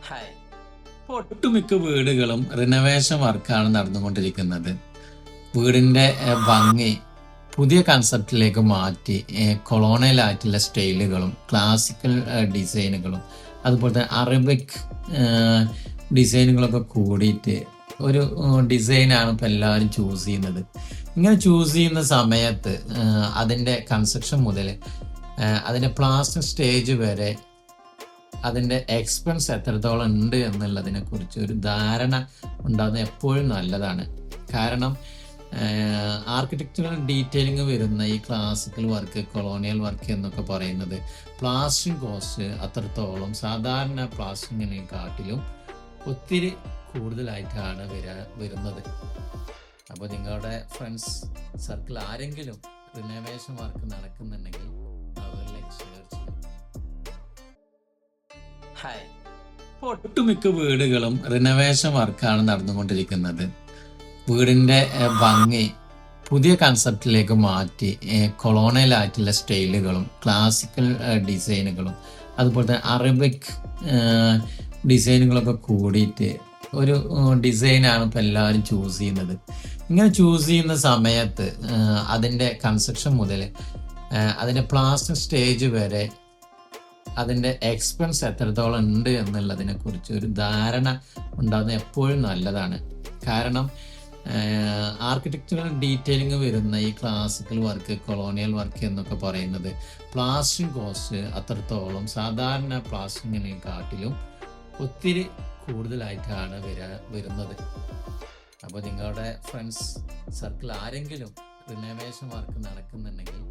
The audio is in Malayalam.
ഹായ്. ഇപ്പോൾ ഒട്ടുമിക്ക വീടുകളും റിനോവേഷൻ വർക്കാണ് നടന്നുകൊണ്ടിരിക്കുന്നത്. വീടിൻ്റെ ഭംഗി പുതിയ കൺസെപ്റ്റിലേക്ക് മാറ്റി കൊളോണിയൽ ആയിട്ടുള്ള സ്റ്റൈലുകളും ക്ലാസിക്കൽ ഡിസൈനുകളും അതുപോലെ തന്നെ അറബിക് ഡിസൈനുകളൊക്കെ കൂടിയിട്ട് ഒരു ഡിസൈനാണ് ഇപ്പോൾ എല്ലാവരും ചൂസ് ചെയ്യുന്നത്. ഇങ്ങനെ ചൂസ് ചെയ്യുന്ന സമയത്ത് അതിൻ്റെ കൺസ്ട്രക്ഷൻ മുതൽ അതിൻ്റെ പ്ലാസ്റ്റർ സ്റ്റേജ് വരെ അതിൻ്റെ എക്സ്പെൻസ് എത്രത്തോളം ഉണ്ട് എന്നുള്ളതിനെ കുറിച്ച് ഒരു ധാരണ ഉണ്ടാകുന്നത് എപ്പോഴും നല്ലതാണ്. കാരണം ആർക്കിടെക്ചറൽ ഡീറ്റെയിലിംഗ് വരുന്ന ഈ ക്ലാസിക്കൽ വർക്ക്, കൊളോണിയൽ വർക്ക് എന്നൊക്കെ പറയുന്നത് പ്ലാസ്റ്ററിങ് കോസ്റ്റ് അത്രത്തോളം സാധാരണ പ്ലാസ്റ്ററിങ്ങിനെക്കാട്ടിലും ഒത്തിരി കൂടുതലായിട്ടാണ് വരുന്നത്. അപ്പോൾ നിങ്ങളുടെ ഫ്രണ്ട്സ് സർക്കിൾ ആരെങ്കിലും റിനോവേഷൻ വർക്ക് നടക്കുന്നുണ്ടെങ്കിൽ അവരിലേക്ക് ഷെയർ ചെയ്യും. ഹായ്. ഇപ്പോൾ ഒട്ടുമിക്ക വീടുകളും റിനോവേഷൻ വർക്കാണ് നടന്നുകൊണ്ടിരിക്കുന്നത്. വീടിൻ്റെ ഭംഗി പുതിയ കൺസെപ്റ്റിലേക്ക് മാറ്റി കൊളോണിയൽ ആയിട്ടുള്ള സ്റ്റൈലുകളും ക്ലാസിക്കൽ ഡിസൈനുകളും അതുപോലെ തന്നെ അറബിക് ഡിസൈനുകളൊക്കെ കൂടിയിട്ട് ഒരു ഡിസൈനാണ് ഇപ്പോൾ എല്ലാവരും ചൂസ് ചെയ്യുന്നത്. ഇങ്ങനെ ചൂസ് ചെയ്യുന്ന സമയത്ത് അതിൻ്റെ കൺസ്ട്രക്ഷൻ മുതൽ അതിൻ്റെ പ്ലാസ്റ്റർ സ്റ്റേജ് വരെ അതിൻ്റെ എക്സ്പെൻസ് എത്രത്തോളം ഉണ്ട് എന്നുള്ളതിനെ കുറിച്ച് ഒരു ധാരണ ഉണ്ടാകുന്നത് എപ്പോഴും നല്ലതാണ്. കാരണം ആർക്കിടെക്ചറൽ ഡീറ്റെയിലിംഗ് വരുന്ന ഈ ക്ലാസിക്കൽ വർക്ക്, കൊളോണിയൽ വർക്ക് എന്നൊക്കെ പറയുന്നത് പ്ലാസ്റ്ററിങ് കോസ്റ്റ് അത്രത്തോളം സാധാരണ പ്ലാസ്റ്ററിങ്ങിനെക്കാട്ടിലും ഒത്തിരി കൂടുതലായിട്ടാണ് വരുന്നത്. അപ്പോൾ നിങ്ങളുടെ ഫ്രണ്ട്സ് സർക്കിൾ ആരെങ്കിലും റിനോവേഷൻ വർക്ക് നടക്കുന്നുണ്ടെങ്കിൽ